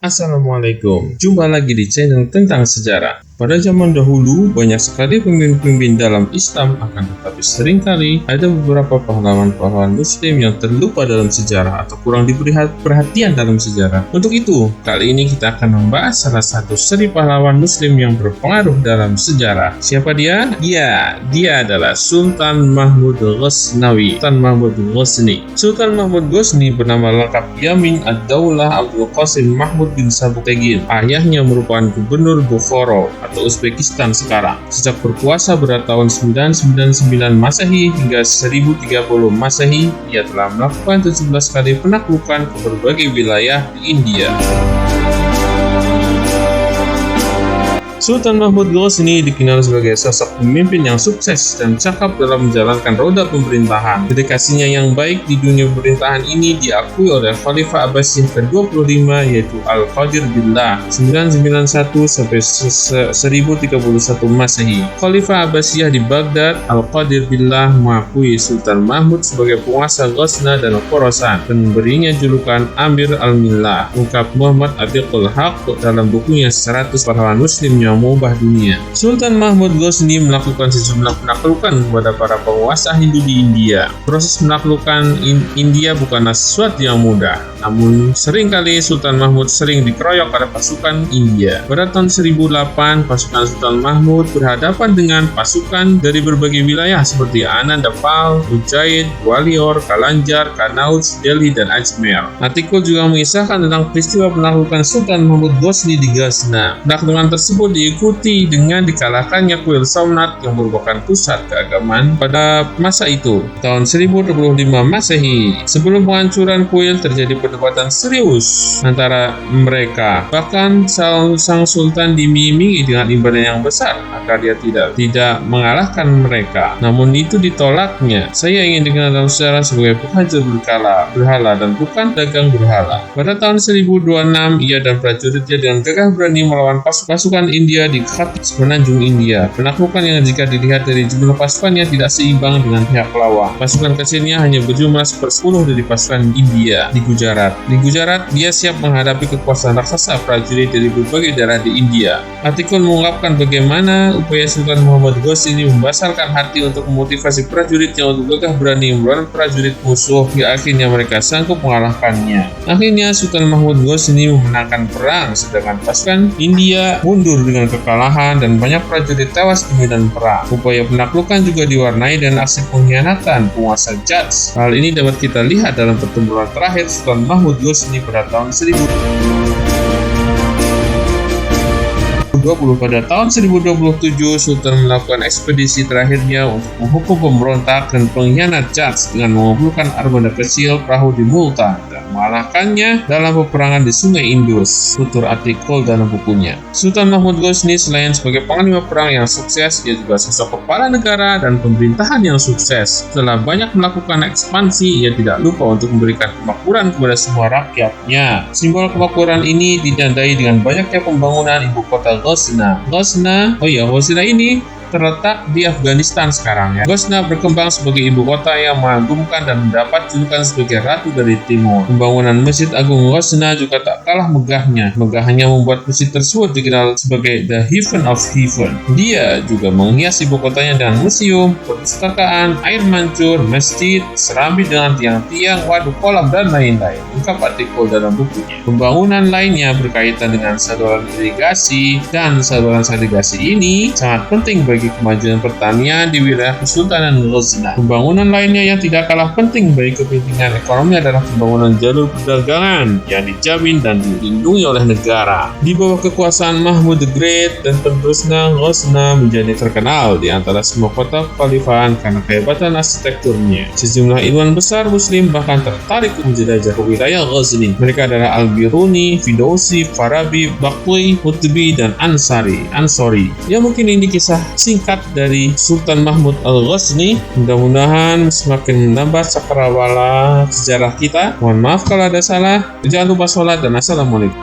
Assalamualaikum, jumpa lagi di channel tentang sejarah. Pada zaman dahulu, banyak sekali pemimpin dalam Islam, akan tetapi seringkali ada beberapa pahlawan-pahlawan muslim yang terlupa dalam sejarah atau kurang diberi perhatian dalam sejarah. Untuk itu, kali ini kita akan membahas salah satu seri pahlawan muslim yang berpengaruh dalam sejarah. Siapa dia? Dia adalah Sultan Mahmud Ghaznawi. Sultan Mahmud Ghazni bernama lengkap Yamin ad-Daulah Abdul Qasim Mahmud bin Sabuqegin. Ayahnya merupakan gubernur Bukhara atau Uzbekistan sekarang. Sejak berkuasa pada tahun 999 Masehi hingga 1030 Masehi, ia telah melakukan 17 kali penaklukan ke berbagai wilayah di India. Sultan Mahmud Ghazni dikenal sebagai sosok pemimpin yang sukses dan cakap dalam menjalankan roda pemerintahan. Dedikasinya yang baik di dunia pemerintahan ini diakui oleh Khalifah Abbasiyah ke-25, yaitu Al-Qadir Billah 991 sampai 1031 Masehi. Khalifah Abbasiyah di Baghdad, Al-Qadir Billah mengakui Sultan Mahmud sebagai penguasa Ghazna dan Khorasan dan memberinya julukan Amir al-Millah, ungkap Muhammad Atiqul Haq dalam bukunya 100 Pahlawan Muslim yang mengubah dunia. Sultan Mahmud Ghazni melakukan sejumlah penaklukan kepada para penguasa Hindu di India. Proses menaklukkan India bukanlah sesuatu yang mudah, namun seringkali Sultan Mahmud sering dikeroyok oleh pasukan India. Pada tahun 1008, pasukan Sultan Mahmud berhadapan dengan pasukan dari berbagai wilayah seperti Anandapal, Ujjain, Gwalior, Kalanjar, Kanauj, Delhi, dan Ajmer. Artikel juga mengisahkan tentang peristiwa penaklukan Sultan Mahmud Ghazni di Ghazna. Penaklukan tersebut diikuti dengan dikalahkannya kuil Somnath yang merupakan pusat keagamaan pada masa itu. Tahun 1025 Masehi, sebelum penghancuran kuil terjadi perdebatan serius antara mereka. Bahkan sang sultan diiming-imingi dengan imbalan yang besar agar dia tidak mengalahkan mereka. Namun itu ditolaknya. Saya ingin dikenal dalam sejarah sebagai penghancur berhala dan bukan dagang berhala. Pada tahun 1026, ia dan prajuritnya dengan gagah berani melawan pasukan India di Khatib semenanjung India. Penaklukan yang jika dilihat dari jumlah pasukannya tidak seimbang dengan pihak lawan. Pasukan kecilnya hanya berjumlah 1/10 dari pasukan India di Gujarat. Di Gujarat, dia siap menghadapi kekuasaan raksasa prajurit dari berbagai daerah di India. Artikel mengungkapkan bagaimana upaya Sultan Mahmud Ghazni membesarkan hati untuk memotivasi prajuritnya untuk gagah berani melawan prajurit musuh. Hingga akhirnya mereka sanggup mengalahkannya. Akhirnya Sultan Mahmud Ghazni memenangkan perang, sedangkan pasukan India mundur dengan kekalahan dan banyak prajurit tewas di medan perang. Upaya penaklukan juga diwarnai dengan aksi pengkhianatan penguasa Jats. Hal ini dapat kita lihat dalam pertempuran terakhir Sultan Mahmud Ghazni pada tahun 1020. Pada tahun 1027, Sultan melakukan ekspedisi terakhirnya untuk menghukum pemberontak dan pengkhianat Jats dengan mengumpulkan armada kecil perahu di Multan dan mengalahkannya dalam peperangan di Sungai Indus, tutur artikel dalam bukunya. Sultan Mahmud Ghazni selain sebagai panglima perang yang sukses, dia juga sosok kepala negara dan pemerintahan yang sukses. Setelah banyak melakukan ekspansi, ia tidak lupa untuk memberikan kemakmuran kepada semua rakyatnya. Simbol kemakmuran ini ditandai dengan banyaknya pembangunan ibu kota Ghazna ini terletak di Afghanistan sekarang ya. Ghazna berkembang sebagai ibu kota yang mengagumkan dan mendapat julukan sebagai Ratu dari Timur. Pembangunan Masjid Agung Ghazna juga tak kalah megahnya. Megahnya membuat masjid tersebut dikenal sebagai The Heaven of Heaven. Dia juga menghias ibu kotanya dengan museum, perpustakaan, air mancur, masjid, serambi dengan tiang-tiang, waduk kolam, dan lain-lain. Ungkap artikel dalam bukunya. Pembangunan lainnya berkaitan dengan saluran irigasi, dan saluran irigasi ini sangat penting bagi kemajuan pertanian di wilayah Kesultanan Ghazna. Pembangunan lainnya yang tidak kalah penting bagi kepentingan ekonomi adalah pembangunan jalur perdagangan yang dijamin dan dilindungi oleh negara. Di bawah kekuasaan Mahmud the Great dan penerusnya, Ghazna menjadi terkenal di antara semua kota kekhalifahan karena kehebatan arsitekturnya. Sejumlah ilmuwan besar Muslim bahkan tertarik menjelajah ke wilayah Ghazni. Mereka adalah Al-Biruni, Fidausi, Farabi, Baqi, Qutbi, dan Ansari. Ya, mungkin ini kisah singkat dari Sultan Mahmud Al-Ghazni. Mudah-mudahan semakin menambah cakrawala sejarah kita. Mohon maaf kalau ada salah. Jangan lupa sholat dan assalamualaikum.